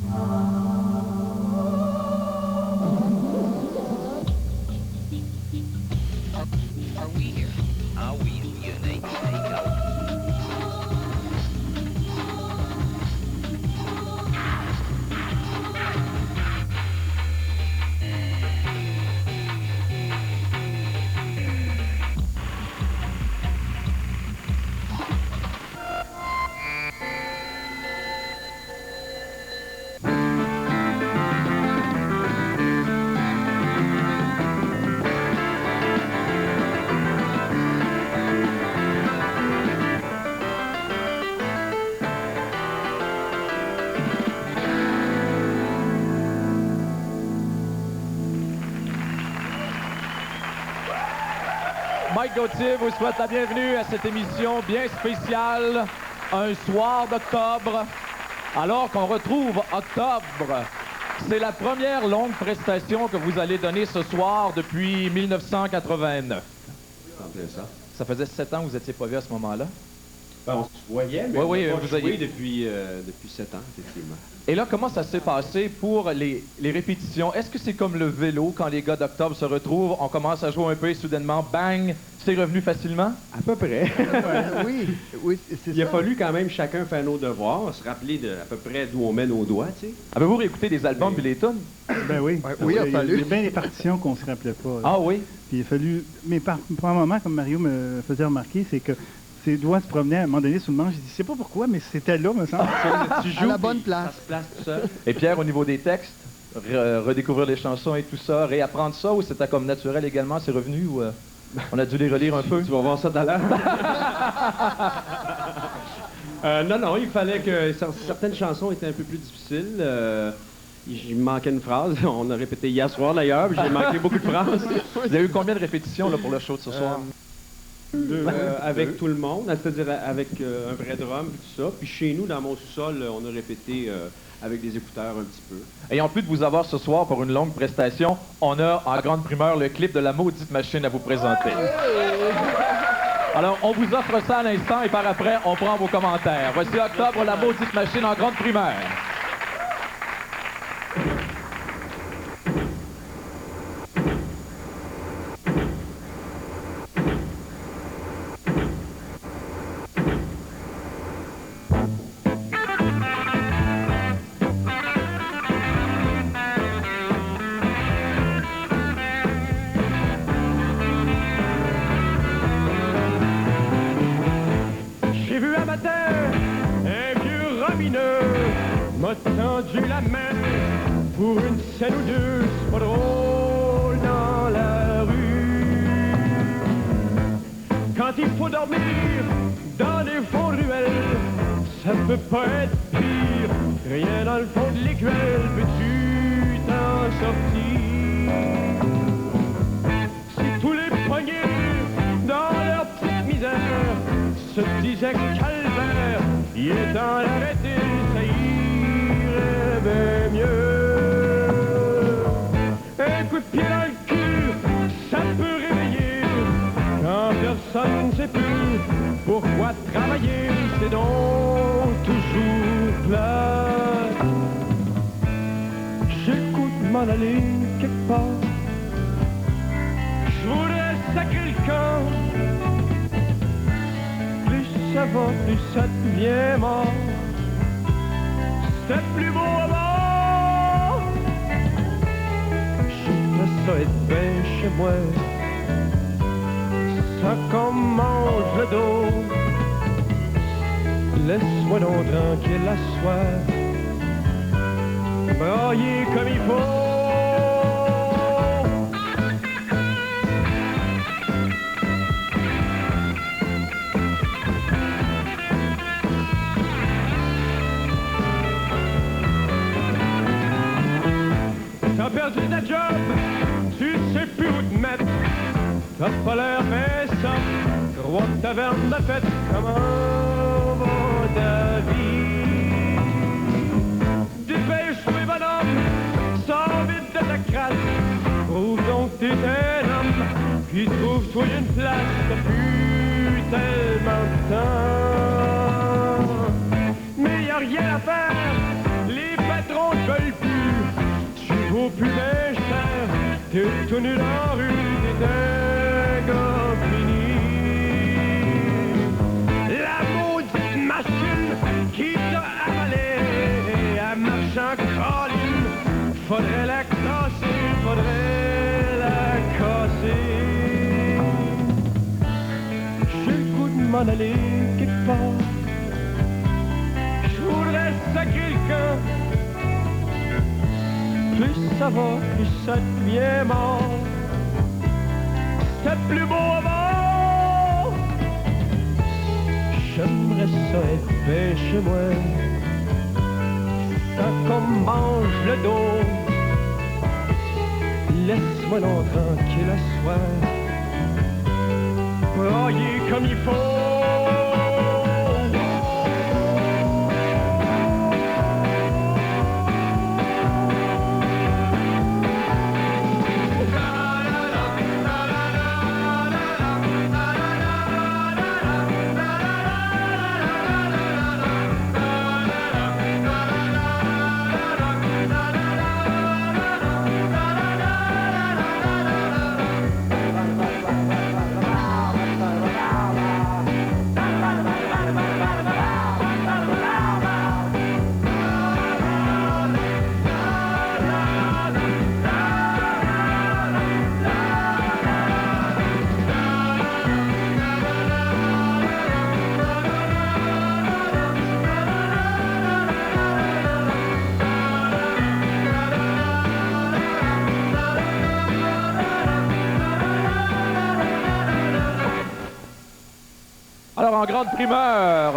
Are we here? Are we unique? Mike Gauthier vous souhaite la bienvenue à cette émission bien spéciale, un soir d'octobre. Alors qu'on retrouve octobre, c'est la première longue prestation que vous allez donner ce soir depuis 1989. Ça faisait 7 ans que vous n'étiez pas vu à ce moment-là? Ben, on se voyait, mais oui, on n'a vous pas joué avez... depuis 7 ans, effectivement. Et là, comment ça s'est passé pour les répétitions? Est-ce que c'est comme le vélo, quand les gars d'octobre se retrouvent, on commence à jouer un peu et soudainement, bang, c'est revenu facilement? À peu près. Oui, c'est ça. Il a fallu quand même chacun faire nos devoirs, se rappeler à peu près d'où on met nos doigts, tu sais. Avez-vous réécouté des albums et les tunes? Ben oui. Oui, il a Il y fallu. a bien des partitions qu'on ne se rappelait pas. Ah oui? Puis il a fallu... Mais par un moment, comme Mario me faisait remarquer, c'est que ses doigts se promenaient à un moment donné sous le manche. J'ai dit, je sais pas pourquoi, mais c'était là, me semble. Tu À la bonne puis place. Ça se place tout seul. Et Pierre, au niveau des textes, redécouvrir les chansons et tout ça, réapprendre ça, ou c'était comme naturel également, c'est revenu, ou on a dû les relire un peu? Tu vas voir ça tout à l'heure. Non, il fallait que... Certaines chansons étaient un peu plus difficiles. Il me manquait une phrase. On a répété hier soir, d'ailleurs, puis j'ai manqué beaucoup de phrases. Vous avez eu combien de répétitions là, pour le show de ce soir? Avec tout le monde, c'est-à-dire avec un vrai drum et tout ça. Puis chez nous, dans mon sous-sol, on a répété avec des écouteurs un petit peu. Et en plus de vous avoir ce soir pour une longue prestation, on a en grande primeur le clip de La Maudite Machine à vous présenter. Alors, on vous offre ça à l'instant et par après, on prend vos commentaires. Voici Octobre, La Maudite Machine en grande primeur. J'ai vu un matin un vieux robineux m'a tendu la main pour une scène ou deux, c'est pas drôle dans la rue. Quand il faut dormir dans des fonds de ruelles, ça peut pas être pire. Rien dans le fond de l'écuelle, peux-tu t'en sortir? Si tous les poignets dans leur petite misère se disaient calvaire, il est temps d'arrêter, ça irait bien mieux. Un coup de pied dans le cul, ça peut réveiller quand personne ne sait plus pourquoi travailler, c'est donc toujours plat. J'écoute m'en aller quelque part, je voudrais sacrer le camp. Plus ça va, plus ça devient mort. C'était plus beau avant. J'aimerais ça être bien chez moi, ça qu'on mange le dos. Laisse-moi donc tranquille la soif, brailler comme il faut. T'as perdu ta job, tu sais plus où te mettre. T'as pas l'air fait ça, crois que ta verbe m'a fait. Comment va ta vie? Dépêche-toi bonhomme, sors vite de ta crasse. Prouve donc que t'es un homme, puis trouve-toi une place. T'as plus tellement de temps, mais y a rien à faire. Les patrons vaut plus bien cher. T'es tout nu dans la rue, t'es un gars fini. La maudite machine qui t'a avalé, elle marche en colline. Faudrait la casser, faudrait la casser. J'ai le goût de m'en aller quelque part. Je voudrais sacrer le camp. Plus ça va, plus ça devient mort. C'était plus beau avant. J'aimerais ça être bien chez moi, sans qu'on me mange le dos. Laisse-moi donc tranquille à soir, brailler comme il faut. Alors, en grande primeur,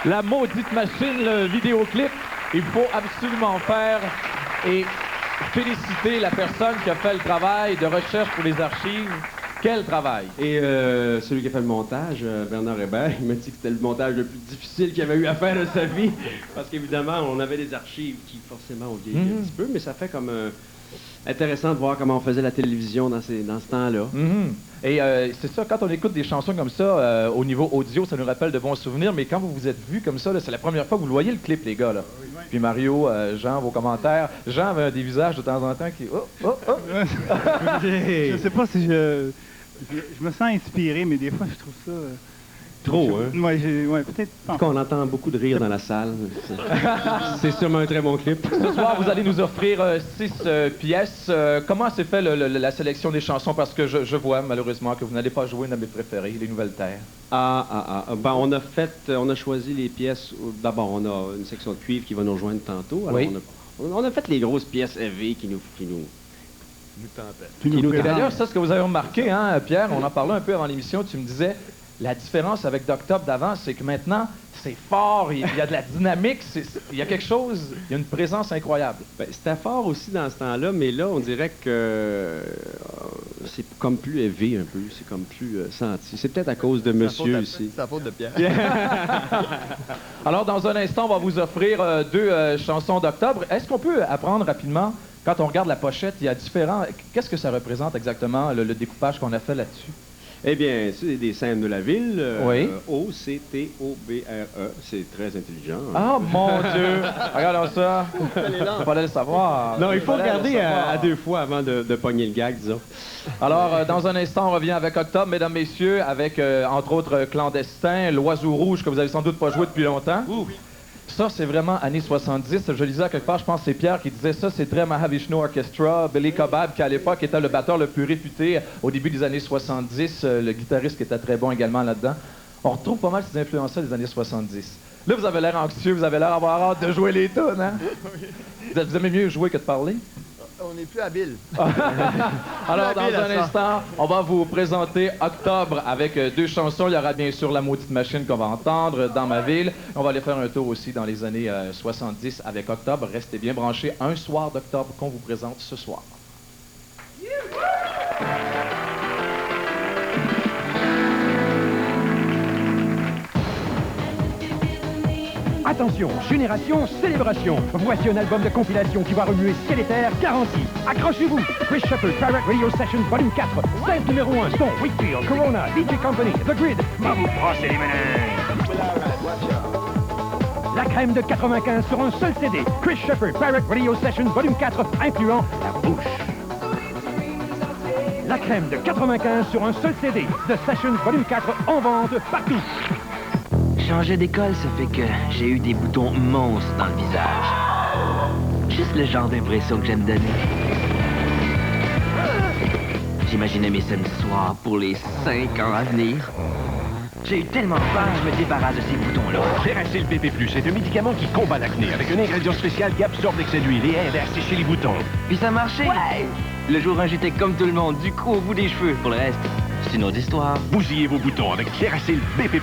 la maudite machine, le vidéoclip, il faut absolument faire et féliciter la personne qui a fait le travail de recherche pour les archives. Quel travail! Et celui qui a fait le montage, Bernard Hébert, il m'a dit que c'était le montage le plus difficile qu'il avait eu à faire de sa vie. Parce qu'évidemment, on avait des archives qui, forcément, ont vieilli un petit peu, mais ça fait comme intéressant de voir comment on faisait la télévision dans ce temps-là. Et c'est ça, quand on écoute des chansons comme ça, au niveau audio, ça nous rappelle de bons souvenirs, mais quand vous vous êtes vus comme ça, là, c'est la première fois que vous le voyez, le clip, les gars. Là. Puis Mario, Jean, vos commentaires. Jean avait des visages de temps en temps qui... Je sais pas si je me sens inspiré, mais des fois, je trouve ça... Trop, hein? Ouais, peut-être pas. En tout cas, on entend beaucoup de rire dans la salle. C'est sûrement un très bon clip. Ce soir, vous allez nous offrir 6 pièces. Comment s'est fait la sélection des chansons? Parce que je vois, malheureusement, que vous n'allez pas jouer une de mes préférées, Les Nouvelles Terres. Ben, on a choisi les pièces. D'abord, on a une section de cuivre qui va nous rejoindre tantôt. Alors, Oui. on a fait les grosses pièces heavy qui nous Et d'ailleurs, ça, ce que vous avez remarqué, hein, Pierre, on en parlait un peu avant l'émission, tu me disais, la différence avec d'Octobre d'avant, c'est que maintenant, c'est fort, il y a de la dynamique, il y a quelque chose, il y a une présence incroyable. Ben, c'était fort aussi dans ce temps-là, mais là, on dirait que c'est comme plus élevé un peu, c'est comme plus senti. C'est peut-être à cause de monsieur ici. C'est la faute de Pierre. Alors, dans un instant, on va vous offrir 2 chansons d'Octobre. Est-ce qu'on peut apprendre rapidement, quand on regarde la pochette, il y a différents... Qu'est-ce que ça représente exactement, le découpage qu'on a fait là-dessus? Eh bien, c'est des scènes de la ville. Oui. O-C-T-O-B-R-E. C'est très intelligent. Ah, mon Dieu! Regardons ça. Il fallait le savoir. Non, il faut fallait le regarder savoir. à 2 fois avant de pogner le gag, disons. Alors, dans un instant, on revient avec Octobre, mesdames, messieurs, avec, entre autres, Clandestin, L'Oiseau Rouge, que vous avez sans doute pas joué depuis longtemps. Ça, c'est vraiment années 70. Je lisais à quelque part, je pense que c'est Pierre qui disait ça, c'est très Mahavishnu Orchestra. Billy Cobham, qui à l'époque était le batteur le plus réputé au début des années 70, le guitariste qui était très bon également là-dedans. On retrouve pas mal ces influences-là des années 70. Là, vous avez l'air anxieux, vous avez l'air d'avoir hâte de jouer les tunes, hein? Vous aimez mieux jouer que de parler? On n'est plus habile. Alors, dans un instant, on va vous présenter Octobre avec 2 chansons. Il y aura bien sûr La Maudite Machine qu'on va entendre, Dans ma ville. On va aller faire un tour aussi dans les années 70 avec Octobre. Restez bien branchés. Un soir d'Octobre qu'on vous présente ce soir. Attention, génération, célébration. Voici un album de compilation qui va remuer ciel et terre, garantie. Accrochez-vous. Chris Shepherd, Pirate Radio Session Volume 4. 5 numéro 1, Stone, Whitfield, Corona, DJ Company, The Grid. Maman, c'est les menaces. La crème de 95 sur un seul CD. Chris Shepherd, Pirate Radio Sessions Volume 4, incluant la bouche. La crème de 95 sur un seul CD. The Sessions Volume 4 en vente partout. Changer d'école, ça fait que j'ai eu des boutons monstres dans le visage. Juste le genre d'impression que j'aime donner. J'imaginais mes samedis soirs pour les 5 ans à venir. J'ai eu tellement peur, je me débarrasse de ces boutons-là. Cerasil BP+, est un médicament qui combat l'acné avec un ingrédient spécial qui absorbe l'excès d'huile et aide à assécher les boutons. Puis ça marchait. Ouais. Le jour 1, j'étais comme tout le monde, du cou au bout des cheveux. Pour le reste, c'est une autre histoire. Bousillez vos boutons avec Cerasil BP+.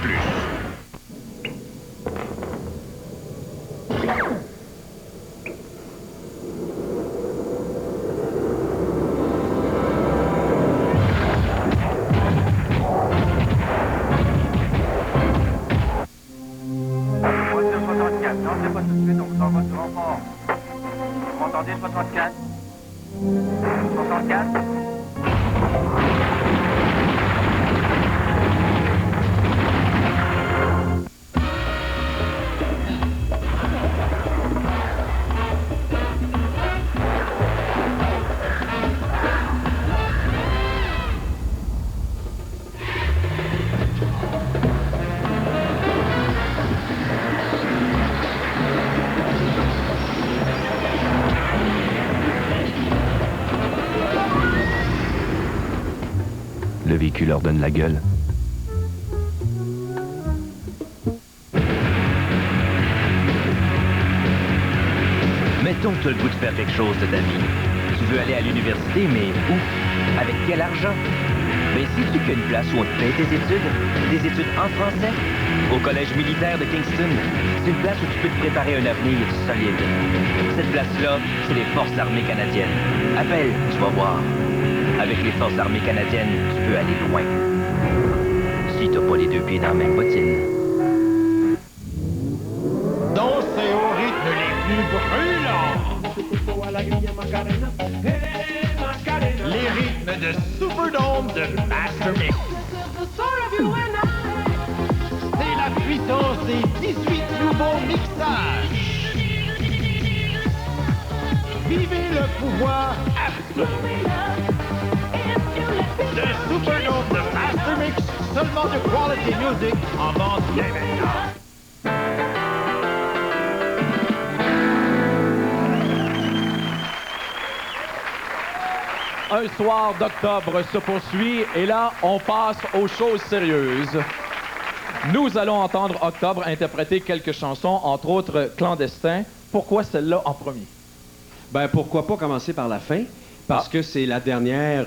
Le véhicule leur donne la gueule. Mettons que tu as le goût de faire quelque chose de ta vie. Tu veux aller à l'université, mais où? Avec quel argent? Mais sais-tu qu'il y a une place où on te paye tes études? Des études en français? Au collège militaire de Kingston. C'est une place où tu peux te préparer un avenir solide. Cette place-là, c'est les Forces armées canadiennes. Appelle, tu vas voir. Avec les Forces armées canadiennes, tu peux aller loin. Si t'as pas les deux pieds dans la même bottine. Dansez au rythme les plus brûlants. Les rythmes de Superdome de Master Mix. C'est la puissance des 18 nouveaux mixages. Vivez le pouvoir absolu. Le Superdome de Master Mix, seulement de Quality Music, en vente dès maintenant. Un soir d'octobre se poursuit et là, on passe aux choses sérieuses. Nous allons entendre Octobre interpréter quelques chansons, entre autres Clandestin. Pourquoi celle-là en premier? Ben, pourquoi pas commencer par la fin? Parce que c'est la dernière,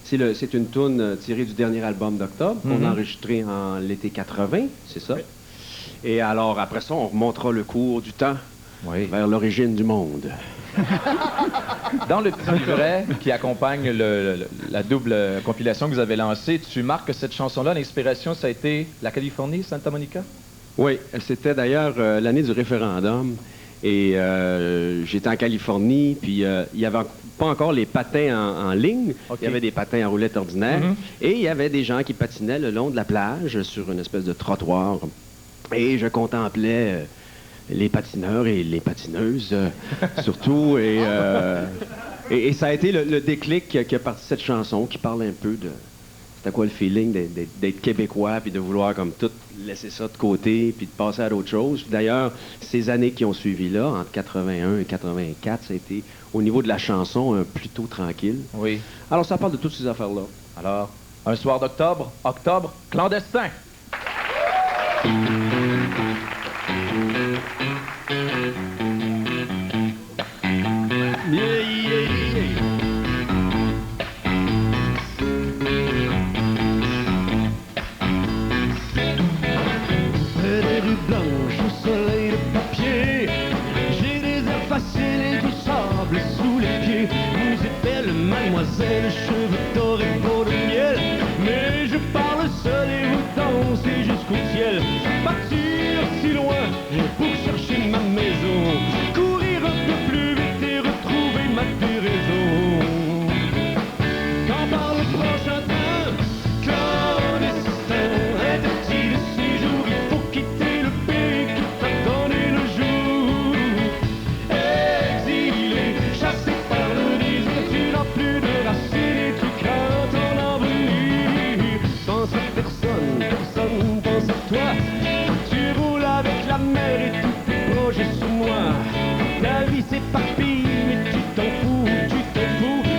c'est une toune tirée du dernier album d'Octobre qu'on a enregistré en l'été 80, c'est ça? Oui. Et alors, après ça, on remontera le cours du temps vers l'origine du monde. Dans le petit livret qui accompagne la double compilation que vous avez lancée, tu marques que cette chanson-là, l'inspiration, ça a été la Californie, Santa Monica? Oui, c'était d'ailleurs l'année du référendum. Et j'étais en Californie, puis il n'y avait pas encore les patins en ligne. Okay. Il y avait des patins en roulette ordinaire. Et il y avait des gens qui patinaient le long de la plage sur une espèce de trottoir. Et je contemplais les patineurs et les patineuses, surtout. Et ça a été le déclic qui a parti cette chanson, qui parle un peu de... C'était quoi le feeling d'être québécois, puis de vouloir comme tout laisser ça de côté, puis de passer à d'autres choses. D'ailleurs, ces années qui ont suivi là, entre 81 et 84, ça a été, au niveau de la chanson, plutôt tranquille. Oui. Alors, ça parle de toutes ces affaires-là. Alors, un soir d'octobre, Octobre, Clandestin. Blanche au soleil de papier, j'ai des airs faciles et du sable sous les pieds. Vous êtes belle, mademoiselle, cheveux dorés, peau de miel, mais je parle seul et vous dansez jusqu'au ciel. Partir si loin pour chercher ma maison, courir un peu plus vite et retrouver ma déraison. Quand par le prochain train, clandestin, interdit de séjour, il faut quitter le pays qui t'a donné le comme moi. Ta vie s'éparpille, mais tu t'en fous,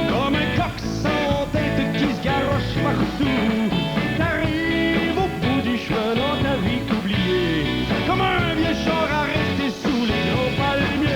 comme un coq sans tête qui se garoche partout. T'arrives au bout du chemin dans ta vie oubliée, comme un vieux char à rester sous les grands palmiers.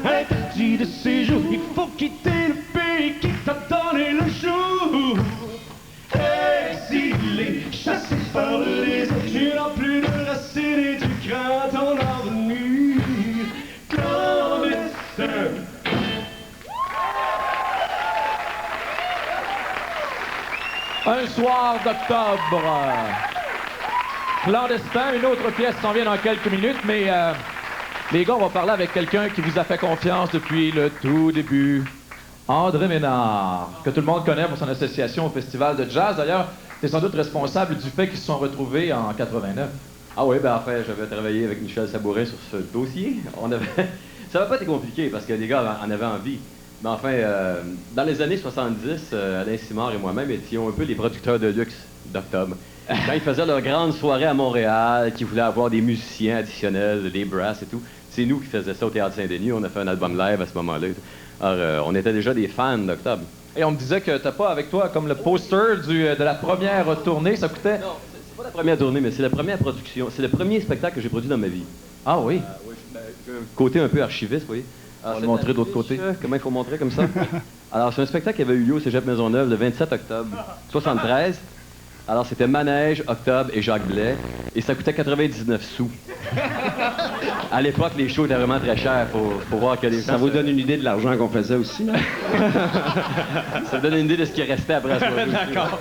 Interdit de séjour, il faut quitter le pays qui t'a donné le jour. Exilé, chassé par le désir, tu n'as plus de racines et tu crains ton avenir. Clandestin. Un soir d'octobre. Clandestin, une autre pièce s'en vient dans quelques minutes, mais les gars, on va parler avec quelqu'un qui vous a fait confiance depuis le tout début. André Ménard, que tout le monde connaît pour son association au Festival de Jazz. D'ailleurs, tu es sans doute responsable du fait qu'ils se sont retrouvés en 89. Ah oui, ben en fait, j'avais travaillé avec Michel Sabourin sur ce dossier. Ça n'a pas été compliqué parce que les gars en avaient envie. Mais enfin, dans les années 70, Alain Simard et moi-même étions un peu les producteurs de luxe d'Octobre. Quand ils faisaient leur grande soirée à Montréal, qui voulaient avoir des musiciens additionnels, des brasses et tout, c'est nous qui faisions ça au Théâtre Saint-Denis. On a fait un album live à ce moment-là. Alors, on était déjà des fans d'Octobre. Et on me disait que t'as pas avec toi comme le poster de la première tournée, ça coûtait... Non, c'est pas la première tournée, mais c'est la première production. C'est le premier spectacle que j'ai produit dans ma vie. Ah oui? Oui, j'ai un côté un peu archiviste, vous voyez. On va le montrer de l'autre côté. Comment il faut montrer comme ça? Alors, c'est un spectacle qui avait eu lieu au Cégep Maisonneuve le 27 octobre 73. Alors, c'était Manège, Octobre et Jacques Blais. Et ça coûtait 99 sous. À l'époque, les shows étaient vraiment très chers. Faut voir que les Ça vous donne une idée de l'argent qu'on faisait aussi, là? Ça vous donne une idée de ce qui restait après la soirée. D'accord.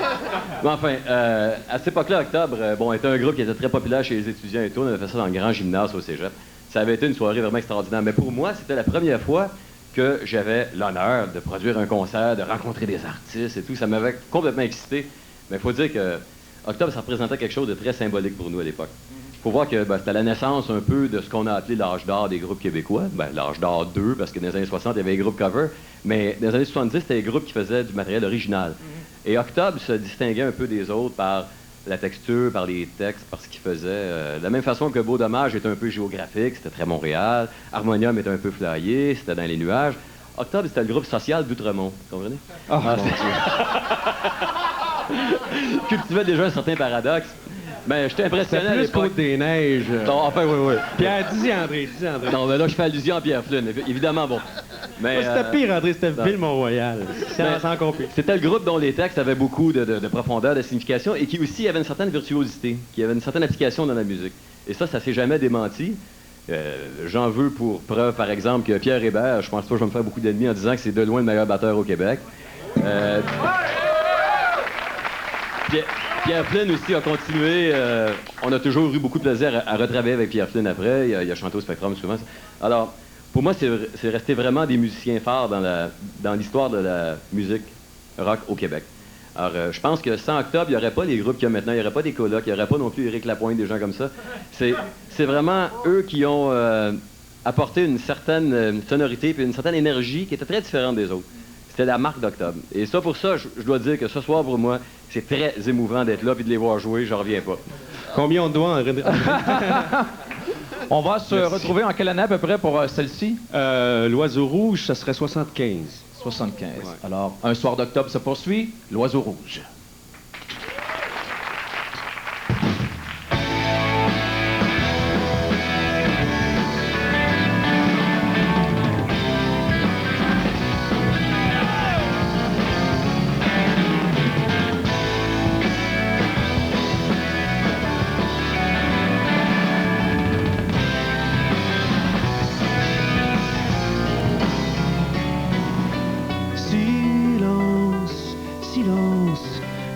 Mais enfin, à cette époque-là, Octobre, était un groupe qui était très populaire chez les étudiants et tout. On avait fait ça dans le grand gymnase au Cégep. Ça avait été une soirée vraiment extraordinaire. Mais pour moi, c'était la première fois que j'avais l'honneur de produire un concert, de rencontrer des artistes et tout. Ça m'avait complètement excité. Mais il faut dire que Octobre, ça représentait quelque chose de très symbolique pour nous à l'époque. Il faut voir que c'était la naissance un peu de ce qu'on a appelé l'âge d'or des groupes québécois. L'âge d'or 2, parce que dans les années 60, il y avait les groupes cover. Mais dans les années 70, c'était les groupes qui faisaient du matériel original. Et Octobre se distinguait un peu des autres par la texture, par les textes, par ce qu'il faisait. De la même façon que Beau Dommage était un peu géographique, c'était très Montréal. Harmonium était un peu flyé, c'était dans les nuages. Octobre, c'était le groupe social d'Outremont. Vous comprenez? Cultivait déjà un certain paradoxe. Mais j'étais impressionné à plus l'époque. Côte des Neiges. Non, enfin, oui. Pierre, dis André. Non, mais là, je fais allusion à Pierre Flynn, évidemment, bon. Mais, c'était pire, André, c'était Ville-Mont-Royal. C'est encore pire. C'était le groupe dont les textes avaient beaucoup de profondeur, de signification, et qui aussi avait une certaine virtuosité, qui avait une certaine application dans la musique. Et ça s'est jamais démenti. J'en veux pour preuve, par exemple, que Pierre Hébert, je pense pas que je vais me faire beaucoup d'ennemis en disant que c'est de loin le meilleur batteur au Québec. Pierre Flynn aussi a continué. On a toujours eu beaucoup de plaisir à retravailler avec Pierre Flynn après. Il a chanté au Spectrum souvent. Alors, pour moi, c'est resté vraiment des musiciens phares dans l'histoire de la musique rock au Québec. Alors, je pense que sans Octobre, il n'y aurait pas les groupes qu'il y a maintenant, il n'y aurait pas des colocs, il n'y aurait pas non plus Éric Lapointe, des gens comme ça. C'est vraiment eux qui ont apporté une certaine sonorité et une certaine énergie qui était très différente des autres. C'était la marque d'Octobre. Et ça, pour ça, je dois dire que ce soir, pour moi, c'est très émouvant d'être là et de les voir jouer, je reviens pas. Combien on doit en... On va se retrouver en quelle année à peu près pour celle-ci? L'Oiseau Rouge, ça serait 75. 75. Ouais. Alors, un soir d'octobre se poursuit, l'Oiseau Rouge.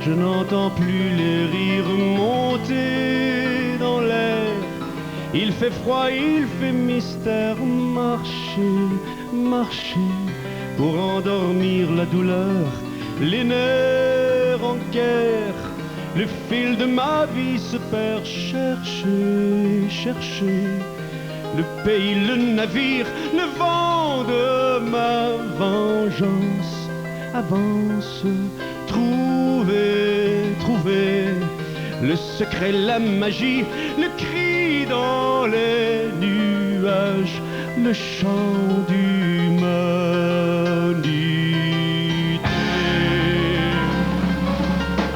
Je n'entends plus les rires monter dans l'air. Il fait froid, il fait mystère. Marcher, marcher pour endormir la douleur, les nerfs en guerre. Le fil de ma vie se perd. Chercher, chercher le pays, le navire, le vent de ma vengeance. Avance, trouver, trouver le secret, la magie, le cri dans les nuages, le chant d'humanité.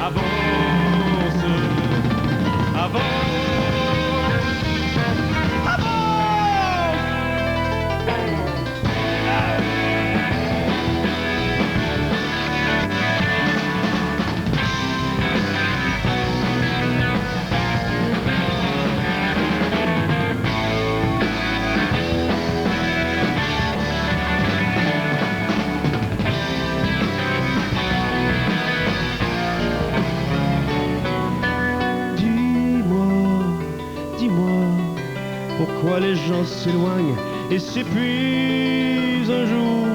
Avance, avance. Pourquoi les gens s'éloignent et s'épuisent un jour,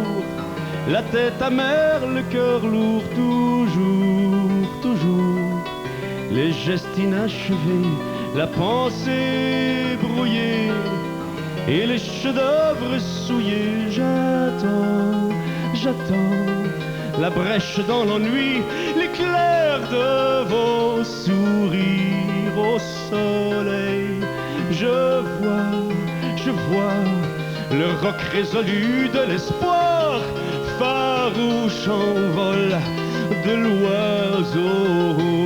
la tête amère, le cœur lourd, toujours, toujours, les gestes inachevés, la pensée brouillée et les chefs-d'œuvre souillés. J'attends, j'attends la brèche dans l'ennui, l'éclair de vos sourires au soleil. Je vois le roc résolu de l'espoir, farouche en vol de l'oiseau rouge.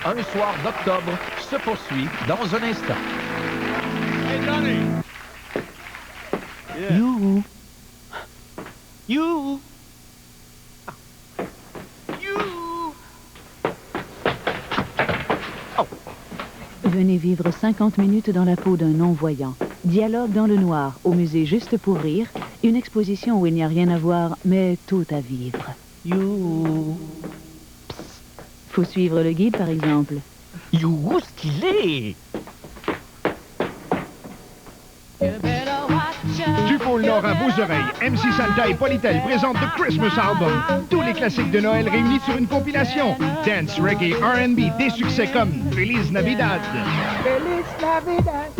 Un soir d'octobre se poursuit dans un instant. Hey, Johnny! Youhou. You! Venez vivre 50 minutes dans la peau d'un non-voyant. Dialogue dans le noir, au musée Juste pour rire. Une exposition où il n'y a rien à voir, mais tout à vivre. You. Faut suivre le guide, par exemple. You, stylé. Du pôle Nord à vos oreilles, MC Santa et Polytel présentent The Christmas Album. Tous les classiques de Noël réunis sur une compilation. Dance, reggae, R&B, des succès comme Feliz Navidad. Feliz Navidad.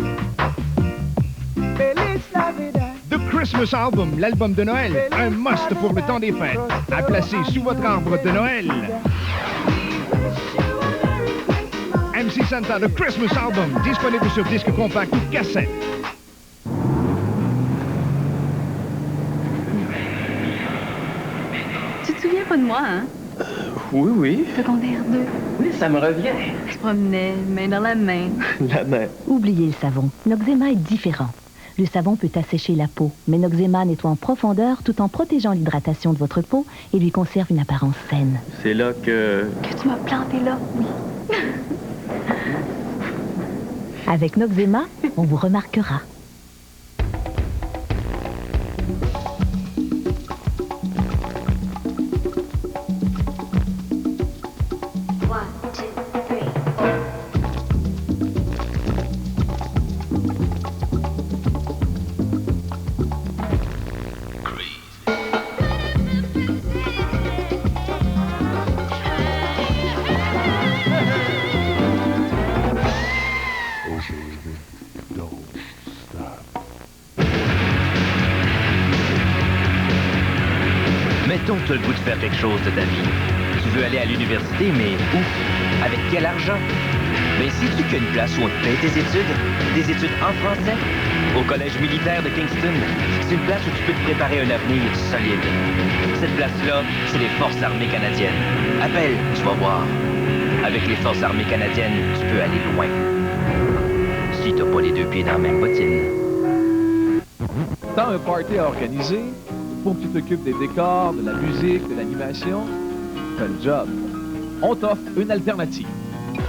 Feliz Navidad. The Christmas Album, l'album de Noël, un must pour le temps des fêtes. À placer sous votre arbre de Noël. MC Santa, The Christmas Album, disponible sur disque compact ou cassette. Tu te souviens pas de moi, hein? Oui, oui. Secondaire 2. Oui, ça me revient. Je promenais, main dans la main. La main. Oubliez le savon. Noxzema est différent. Le savon peut assécher la peau, mais Noxzema nettoie en profondeur tout en protégeant l'hydratation de votre peau et lui conserve une apparence saine. C'est là que... Que tu m'as planté là, oui. Avec Noxzema, on vous remarquera. Mettons que tu as le goût de faire quelque chose de ta vie. Tu veux aller à l'université, mais où? Avec quel argent? Mais sais-tu qu'il y a une place où on te paye tes études? Des études en français? Au Collège militaire de Kingston. C'est une place où tu peux te préparer un avenir solide. Cette place-là, c'est les Forces armées canadiennes. Appelle, tu vas voir. Avec les Forces armées canadiennes, tu peux aller loin. Si t'as pas les deux pieds dans la même bottine. T'as un party à organiser, faut que tu t'occupes des décors, de la musique, de l'animation. Fais le job. On t'offre une alternative.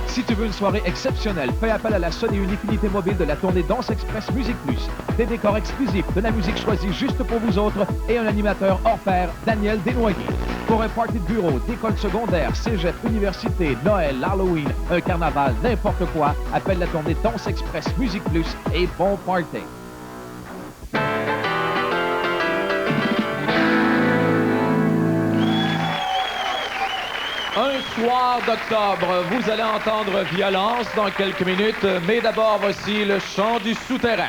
Si tu veux une soirée exceptionnelle, fais appel à la seule et unique unité mobile de la tournée Danse Express Musique Plus. Des décors exclusifs, de la musique choisie juste pour vous autres et un animateur hors pair, Daniel Desnoyers. Pour un party de bureau, d'école secondaire, cégep, université, Noël, Halloween, un carnaval, n'importe quoi, appelle la tournée Danse Express Musique Plus et bon party. Un soir d'octobre, vous allez entendre violence dans quelques minutes, mais d'abord voici le chant du souterrain.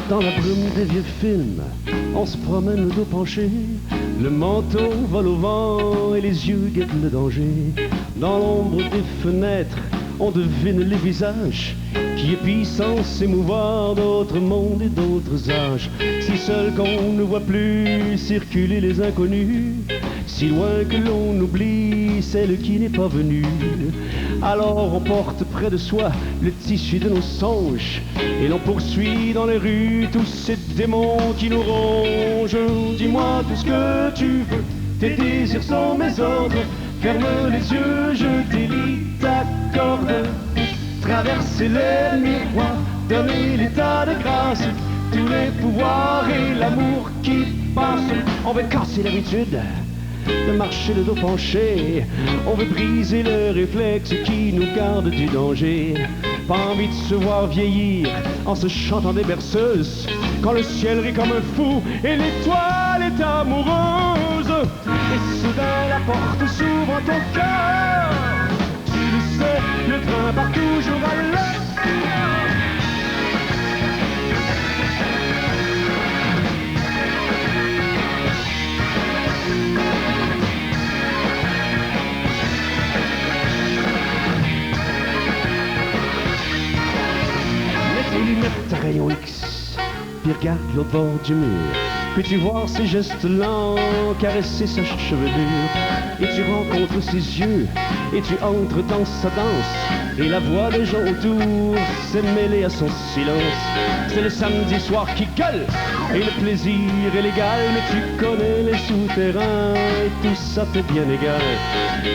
Dans la brume des vieux films, on se promène le dos penché, le manteau vole au vent et les yeux guettent le danger. Dans l'ombre des fenêtres, on devine les visages qui épicent sans s'émouvoir d'autres mondes et d'autres âges. Si seul qu'on ne voit plus circuler les inconnus, si loin que l'on oublie celle qui n'est pas venue. Alors on porte près de soi le tissu de nos songes et l'on poursuit dans les rues tous ces démons qui nous rongent. Dis-moi tout ce que tu veux, tes désirs sont mes ordres. Ferme les yeux, je délie ta corde. Traverser les miroirs, donner l'état de grâce, tous les pouvoirs et l'amour qui passe. On veut casser l'habitude de marcher le dos penché. On veut briser le réflexe qui nous garde du danger. Pas envie de se voir vieillir en se chantant des berceuses, quand le ciel rit comme un fou et l'étoile est amoureuse. Et soudain la porte s'ouvre en ton cœur. Tu le sais, le train part toujours à l'heure. regardes l'autre bord du mur. Puis tu vois ses gestes lents caresser sa chevelure. Et tu rencontres ses yeux, et tu entres dans sa danse. Et la voix des gens autour s'est mêlée à son silence. C'est le samedi soir qui gueule, et le plaisir est légal. Mais tu connais les souterrains, et tout ça t'est bien égal.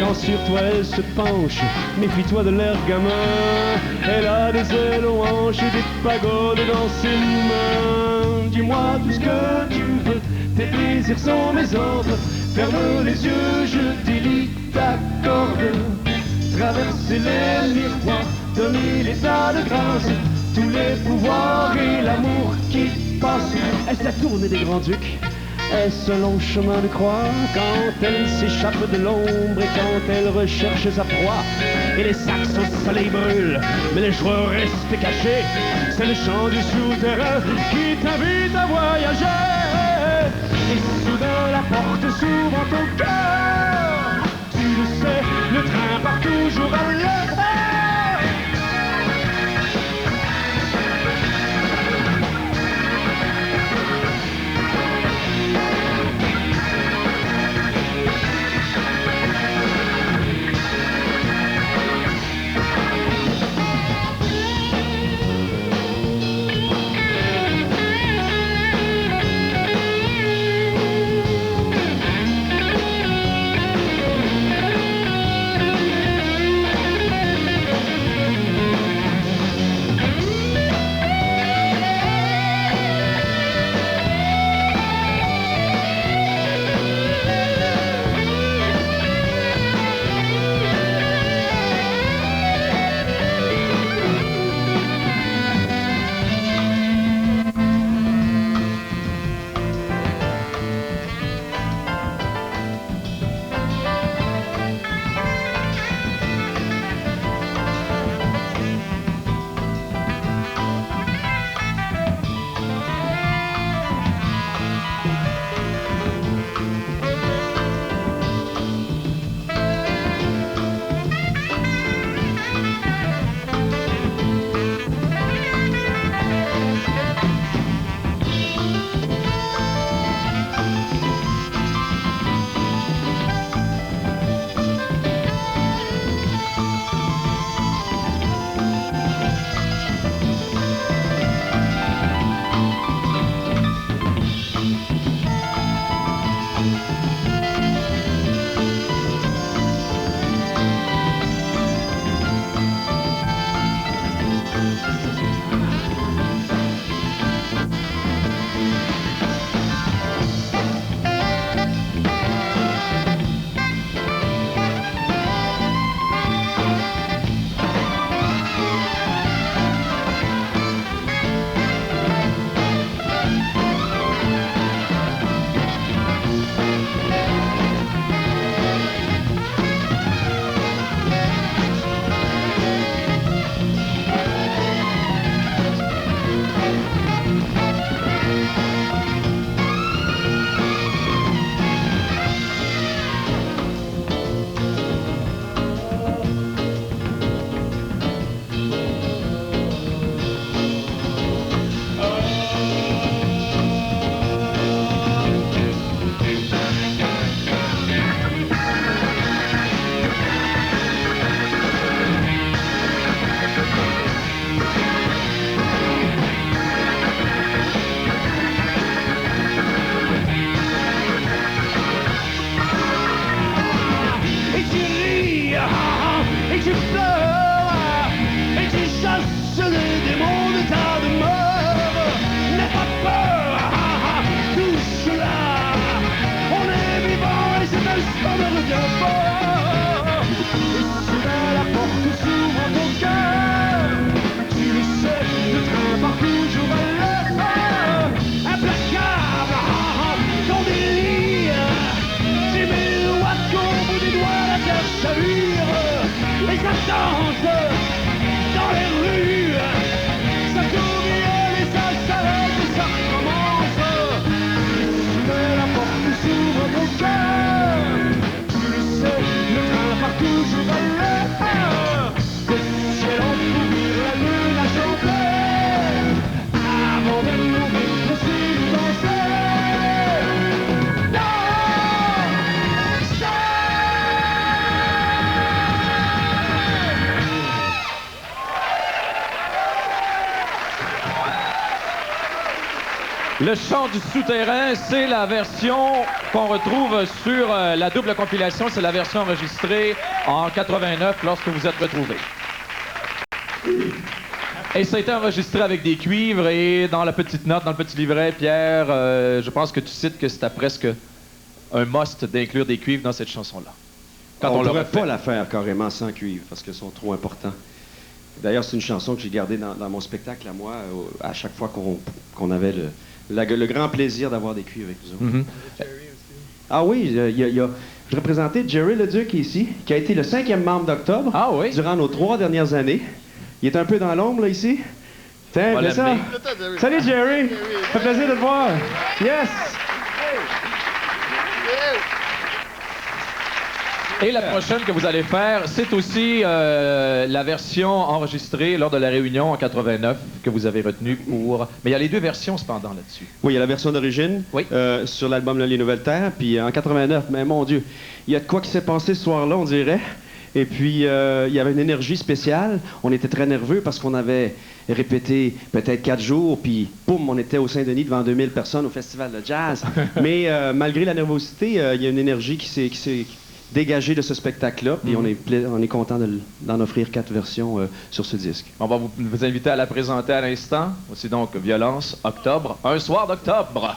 Quand sur toi elle se penche, méfie-toi de l'air gamin. Elle a des ailes aux hanches et des pagodes dans ses mains. Dis-moi tout ce que tu veux, tes plaisirs sont mes ordres. Ferme les yeux, je délie ta corde. Traverser les miroirs, donner l'état de grâce. Tous les pouvoirs et l'amour qui passe. Est-ce la tournée des Grands-Ducs? Est-ce un long chemin de croix? Quand elle s'échappe de l'ombre et quand elle recherche sa proie. Et les saxes au soleil brûlent, mais les joueurs restent cachés. C'est le chant du souterrain qui t'invite à voyager. Et soudain la porte s'ouvre en ton cœur. Tu le sais, le train part toujours à l'heure. Le chant du souterrain, c'est la version qu'on retrouve sur la double compilation. C'est la version enregistrée en 89 lorsque vous êtes retrouvés. Et ça a été enregistré avec des cuivres et dans la petite note, dans le petit livret, Pierre, je pense que tu cites que c'était presque un must d'inclure des cuivres dans cette chanson-là. On ne pourrait pas la faire carrément sans cuivre parce qu'elles sont trop importants. D'ailleurs, c'est une chanson que j'ai gardée dans mon spectacle à moi à chaque fois qu'on avait le grand plaisir d'avoir des cuivres avec nous autres. Ah oui, je représentais Jerry Leduc ici, qui a été le 5e membre d'Octobre durant nos 3 dernières années. Il est un peu dans l'ombre, là, ici. Tiens, fais ça. Salut, Jerry. Ça fait plaisir de te voir. Yes! Et la prochaine que vous allez faire, c'est aussi la version enregistrée lors de la réunion en 89 que vous avez retenue pour... Mais il y a les 2 versions, cependant, là-dessus. Oui, il y a la version d'origine sur l'album Les Nouvelles Terres, puis en 89, mais mon Dieu, il y a de quoi qui s'est passé ce soir-là, on dirait. Et puis, il y avait une énergie spéciale. On était très nerveux parce qu'on avait répété peut-être 4 jours, puis boum, on était au Saint-Denis devant 2000 personnes au Festival de Jazz. Mais malgré la nervosité, il y a une énergie qui s'est dégagée de ce spectacle-là, puis on est content d'en offrir 4 versions sur ce disque. On va vous inviter à la présenter à l'instant. Aussi donc, Violence, Octobre, un soir d'octobre.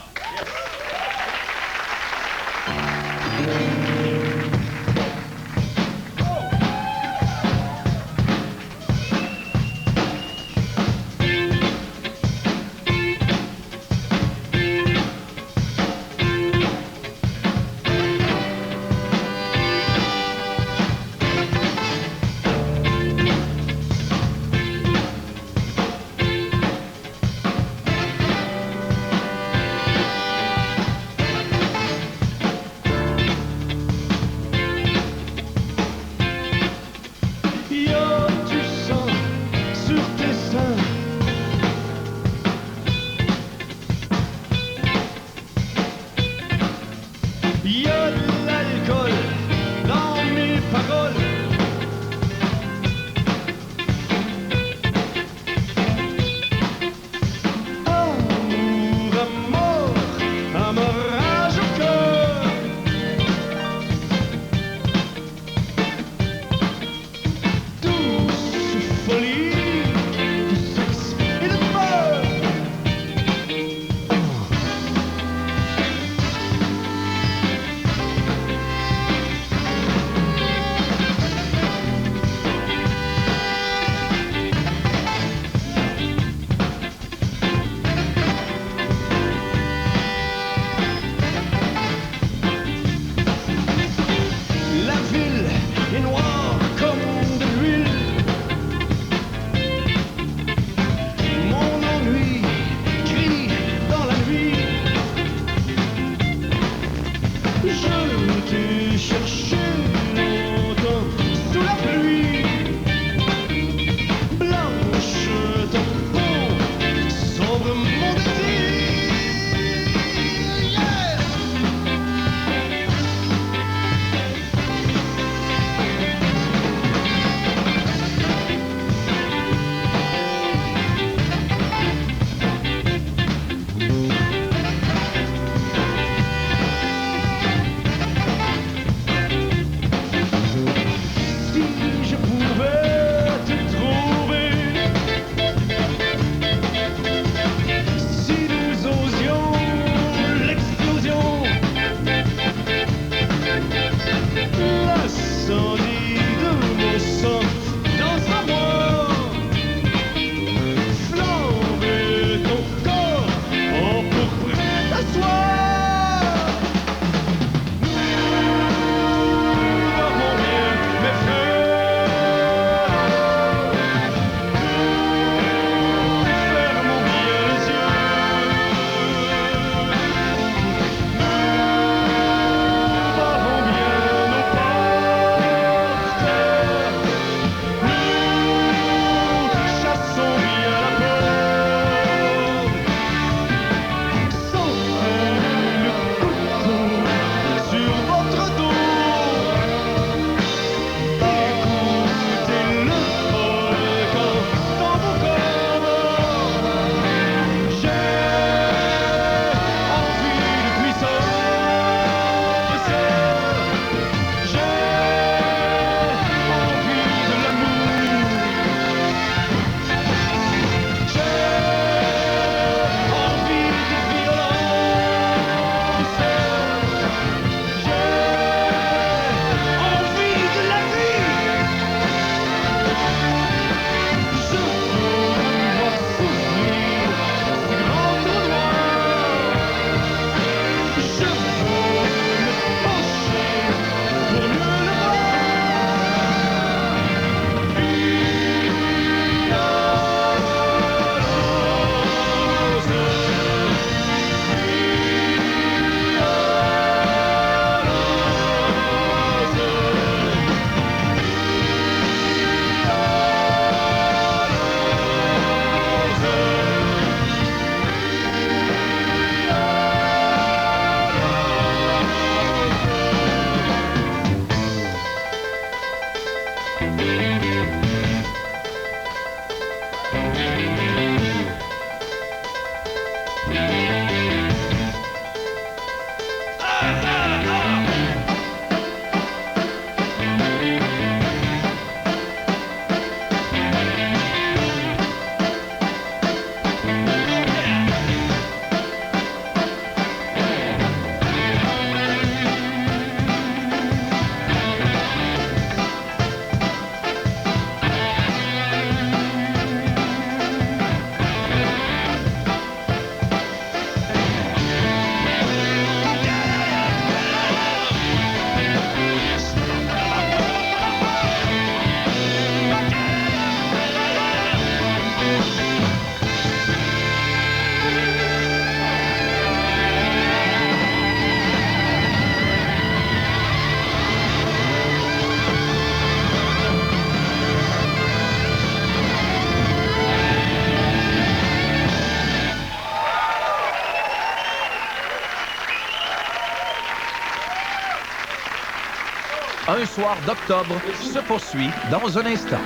Un soir d'octobre se poursuit dans un instant.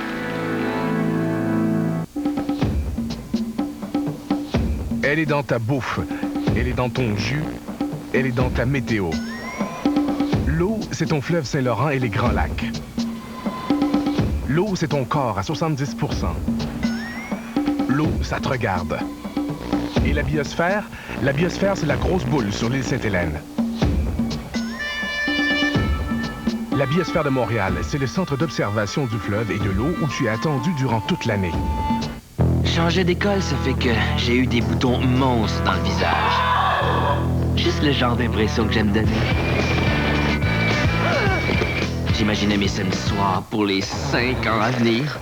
Elle est dans ta bouffe, elle est dans ton jus, elle est dans ta météo. L'eau, c'est ton fleuve Saint-Laurent et les Grands Lacs. L'eau, c'est ton corps à 70%. L'eau, ça te regarde. Et la biosphère, c'est la grosse boule sur l'île Sainte-Hélène. La biosphère de Montréal, c'est le centre d'observation du fleuve et de l'eau où tu es attendu durant toute l'année. Changer d'école, ça fait que j'ai eu des boutons monstres dans le visage. Juste le genre d'impression que j'aime donner. J'imaginais mes samedis soirs pour les 5 ans à venir.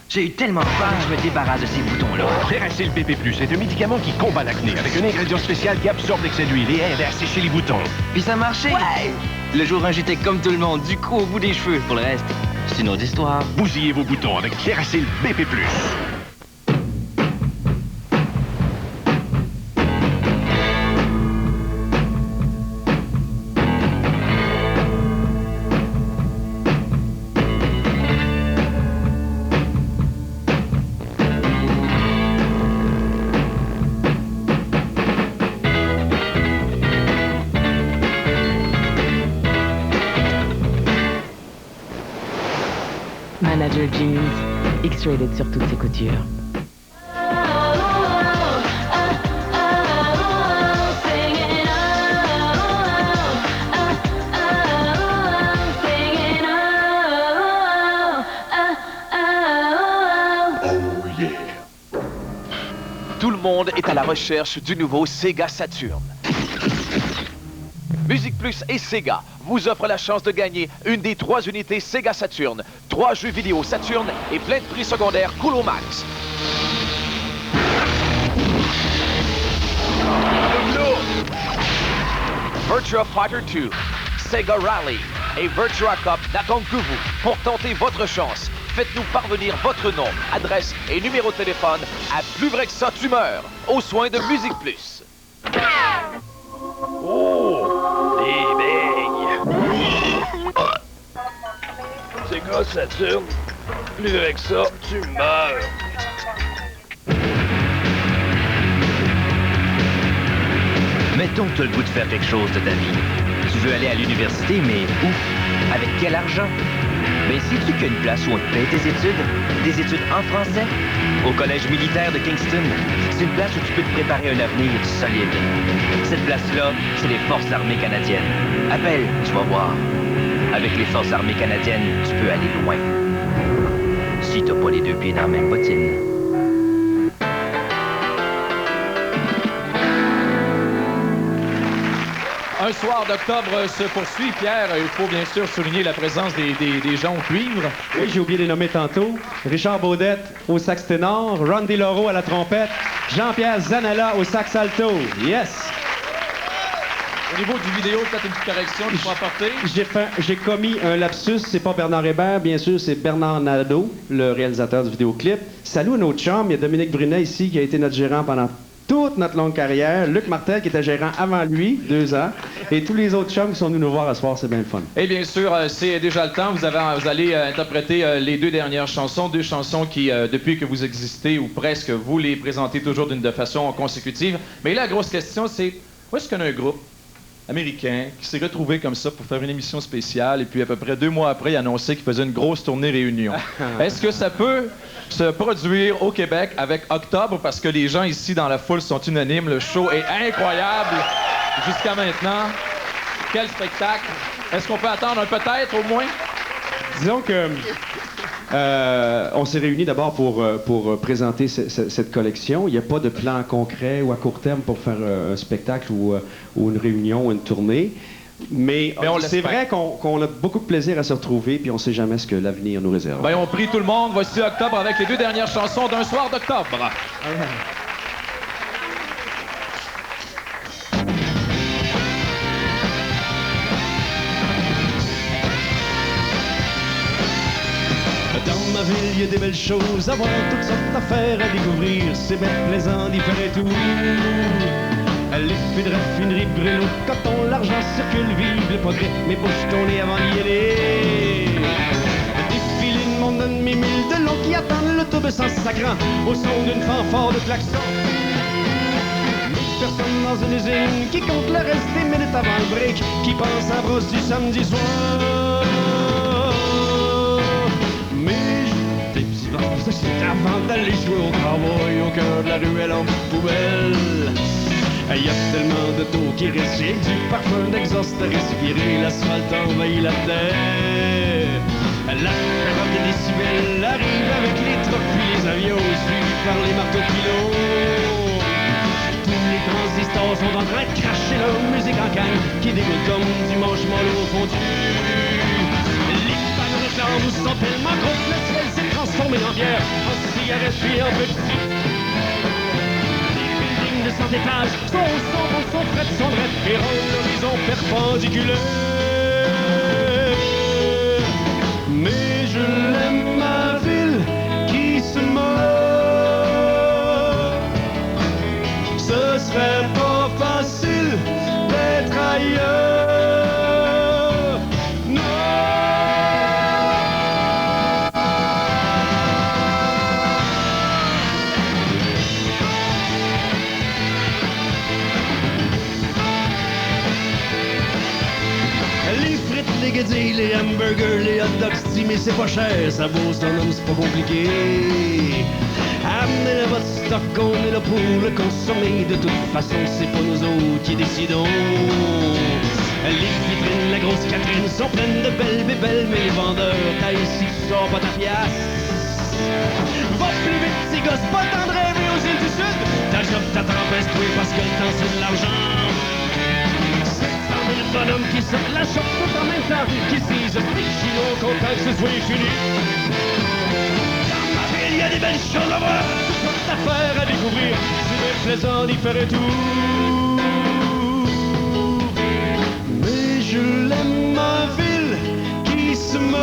J'ai eu tellement peur, je me débarrasse de ces boutons-là. Theracil BP+, est un médicament qui combat l'acné avec un ingrédient spécial qui absorbe l'excès d'huile et aide à assécher les boutons. Puis ça marchait. Ouais! Le jour 1, j'étais comme tout le monde, du cou au bout des cheveux. Pour le reste, c'est une autre histoire. Bousillez vos boutons avec Theracil BP+. Manager Jeans, X-rated sur toutes ses coutures. Tout le monde est à la recherche du nouveau Sega Saturn. Musique Plus et Sega vous offrent la chance de gagner une des 3 unités Sega Saturn, 3 jeux vidéo Saturn et plein de prix secondaires Cool au Max. Virtua Fighter 2, Sega Rally et Virtua Cop n'attendent que vous pour tenter votre chance. Faites-nous parvenir votre nom, adresse et numéro de téléphone à Plus vrai que ça, tu meurs, aux soins de Musique Plus. Oh, des beignes. Sega Saturn, plus avec ça, tu meurs. Mettons que tu as le goût de faire quelque chose de ta vie. Tu veux aller à l'université, mais où? Avec quel argent? Mais sais-tu qu'il y a une place où on te paye tes études? Des études en français? Au Collège militaire de Kingston. C'est une place où tu peux te préparer un avenir solide. Cette place-là, c'est les Forces armées canadiennes. Appelle, tu vas voir. Avec les Forces armées canadiennes, tu peux aller loin. Si t'as pas les 2 pieds dans la même bottine. Un soir d'octobre se poursuit. Pierre, il faut bien sûr souligner la présence des gens au cuivre. Oui, j'ai oublié de les nommer tantôt. Richard Baudette au sax ténor, Ron DeLauro à la trompette, Jean-Pierre Zanella au sax alto. Yes! Au niveau du vidéo, peut-être une petite correction qu'il faut apporter. J'ai commis un lapsus. C'est pas Bernard Hébert, bien sûr, c'est Bernard Nadeau, le réalisateur du vidéoclip. Salut à nos chums. Il y a Dominique Brunet ici qui a été notre gérant pendant toute notre longue carrière. Luc Martel qui était gérant avant lui, 2 ans. Et tous les autres chums qui sont venus nous voir à ce soir, c'est bien le fun. Et bien sûr, c'est déjà le temps. Vous allez interpréter les 2 dernières chansons. 2 chansons qui, depuis que vous existez, ou presque, vous les présentez toujours de façon consécutive. Mais là, la grosse question, c'est où est-ce qu'on a un groupe américain qui s'est retrouvé comme ça pour faire une émission spéciale et puis à peu près 2 mois après, il annonçait qu'il faisait une grosse tournée réunion. Est-ce que ça peut se produire au Québec avec Octobre? Parce que les gens ici dans la foule sont unanimes. Le show est incroyable jusqu'à maintenant. Quel spectacle! Est-ce qu'on peut attendre un peut-être au moins? Disons que on s'est réunis d'abord pour présenter cette collection. Il n'y a pas de plan concret ou à court terme pour faire un spectacle ou une réunion ou une tournée. Mais c'est vrai qu'on a beaucoup de plaisir à se retrouver, puis on ne sait jamais ce que l'avenir nous réserve. Ben, on prie tout le monde. Voici Octobre avec les 2 dernières chansons d'un soir d'octobre. Dans ma ville, il y a des belles choses à voir, toutes sortes d'affaires à découvrir. C'est bien plaisant d'y faire et tout. Les feux de raffinerie brûlent au coton, l'argent circule, vive le progrès, mais bouge ton nez avant d'y aller. Défilé de monde d'un demi-mille de long qui attendent l'autobus en sacrant au son d'une fanfare de klaxon. 1000 personnes dans une usine qui compte le reste des minutes avant le break, qui pense à brosse du samedi soir. Mais j'étais vivant, ça c'est avant d'aller jouer au cowboy au cœur de la ruelle en poubelle. Il y a tellement de dos qui restent du parfum d'exhaust à respirer, l'asphalte envahit la terre. La carotte des décibels arrive avec les trophées, les avions suivis par les marteaux pilotes. Tous les transistors sont en train de cracher leur musique en canne qui dégoûte comme du marshmallow fondu. Les panneaux réclames sont tellement gros que le ciel s'est transformé en pierre, en cigarette puis en petit. De 100 étages, son fret, son red, et rond l'horizon perpendiculaire. Mais je l'aime ma ville qui se meurt. Ce serait pas facile d'être ailleurs. Les guédilles, les hamburgers, les hot dogs, si mais c'est pas cher, ça vaut son homme, c'est pas compliqué. Amenez votre stock, on est là pour le consommer, de toute façon c'est pas nous autres qui décidons. Les vitrines, la grosse Catherine sont pleines de belles bébelles, mais les vendeurs taillent si tu sors pas ta pièce. Va plus vite, ces gosses, pas le temps de rêver aux îles du Sud. Ta job t'attend toi parce que le temps c'est de l'argent. Le bonhomme qui saute la chope tout en même temps, qui se disent chino content que ce soit fini. Dans ma ville, il y a des belles choses à voir, toutes sortes d'affaires à découvrir, c'est bien plaisant d'y faire et tout. Mais je l'aime ma ville qui se meurt.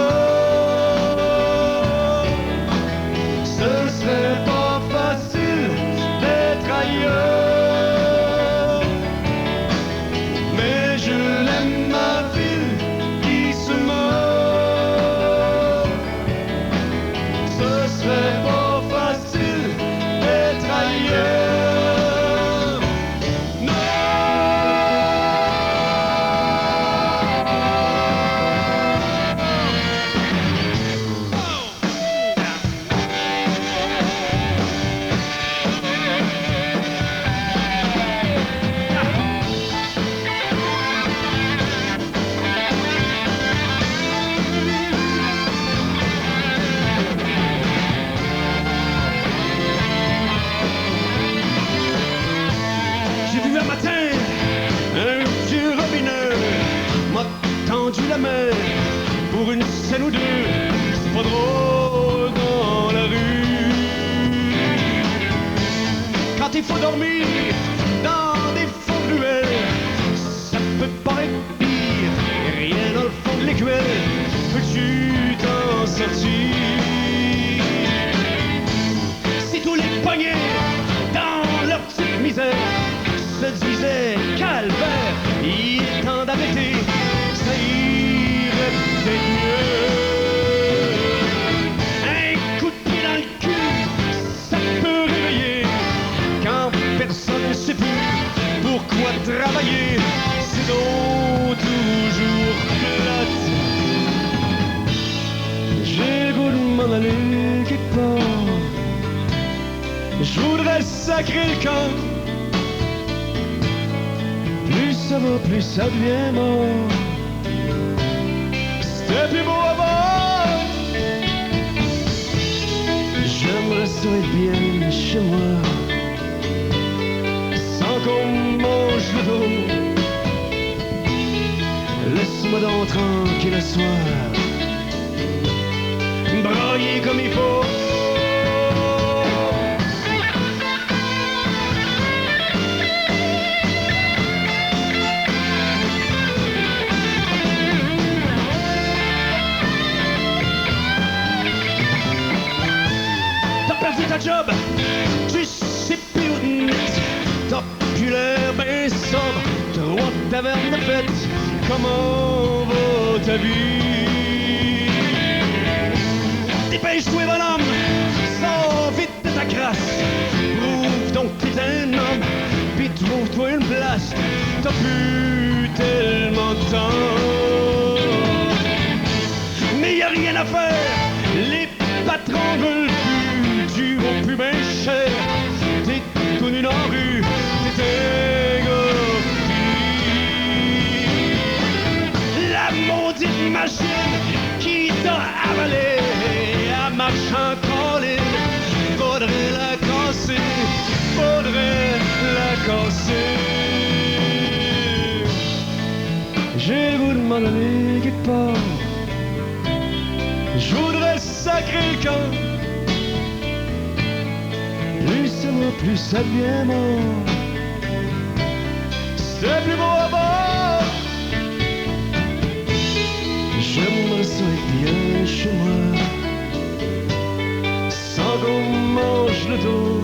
Ce serait pas facile d'être ailleurs. Pour une scène ou deux, c'est pas drôle dans la rue. Quand il faut dormir dans des fonds de ruelles, ça peut paraître pire, rien dans le fond de l'écuelle. Peux-tu t'en sortir? Si tous les poignets dans leur petite misère se disaient calvaire, il est temps d'arrêter, ça irait peut-être mieux. Un coup de pied dans le cul, ça peut réveiller. Quand personne ne sait plus pourquoi travailler, c'est donc toujours plate. J'ai le goût de m'en aller quelque part. Je voudrais sacrer le camp. Plus ça va, plus ça devient mort. C'était plus beau avant. J'aimerais ça être bien chez moi, sans qu'on mange le dos. Laisse-moi donc tranquille le soir, brailler comme il faut. Ta job, tu sais plus où te mettre. T'as plus l'air ben taverne de fête, comment va ta vie? Dépêche-toi, bonhomme, sors vite de ta crasse. Prouve donc que t'es un homme, pis trouve-toi une place. T'as plus tellement de temps. Mais y a rien à faire, les patrons veulent plus, tu vaux plus bien cher. T'es tout nu dans la rue, t'es égorgé. La maudite machine qui t'a avalé, à marche en colline, faudrait la casser, faudrait la casser. J'ai le goût de m'en aller quelque part, je voudrais sacrer le camp. Plus ça va, plus ça devient mort. C'est plus beau à bord. J'aimerais ça être bien chez moi, sans qu'on mange le dos.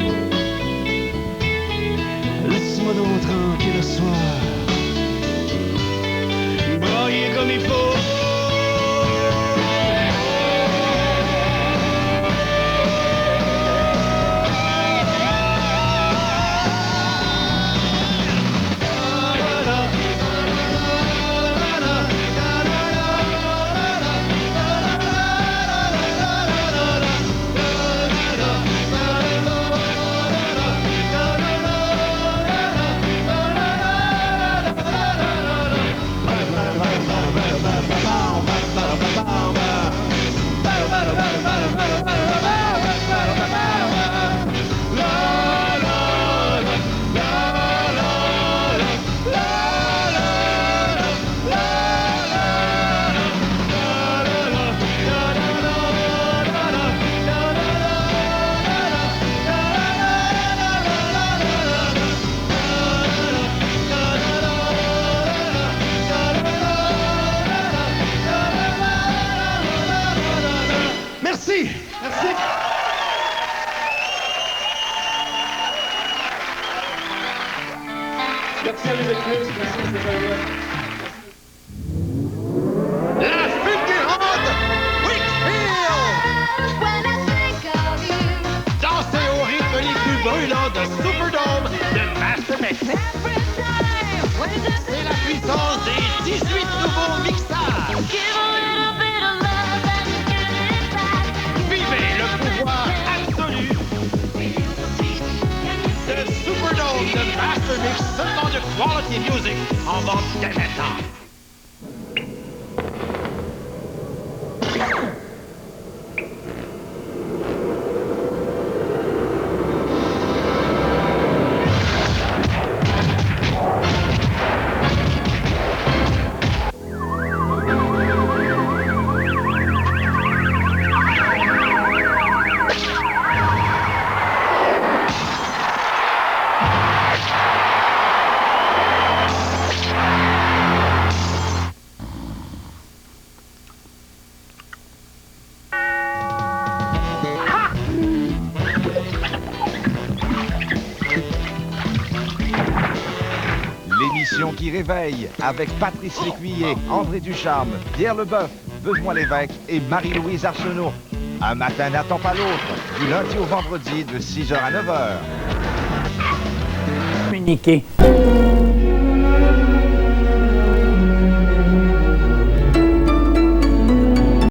Laisse-moi donc tranquille le soir, brailler comme il faut. Merci. Merci. Merci à l'Uniclus, merci à Stéphane. La fulgurante Wickfield! Dansez au rythme les plus brûlants de Superdome de Master Mix. C'est la puissance des 18 nouveaux mixages. Vivez le pouvoir absolu de Superdome de Master Mix, seulement de Quality Music, en vente dès maintenant. L'émission qui réveille avec Patrice Lécuyer, André Ducharme, Pierre Leboeuf, Benoît Lévesque et Marie-Louise Arsenault. Un matin n'attend pas l'autre, du lundi au vendredi de 6h à 9h. Communiquer.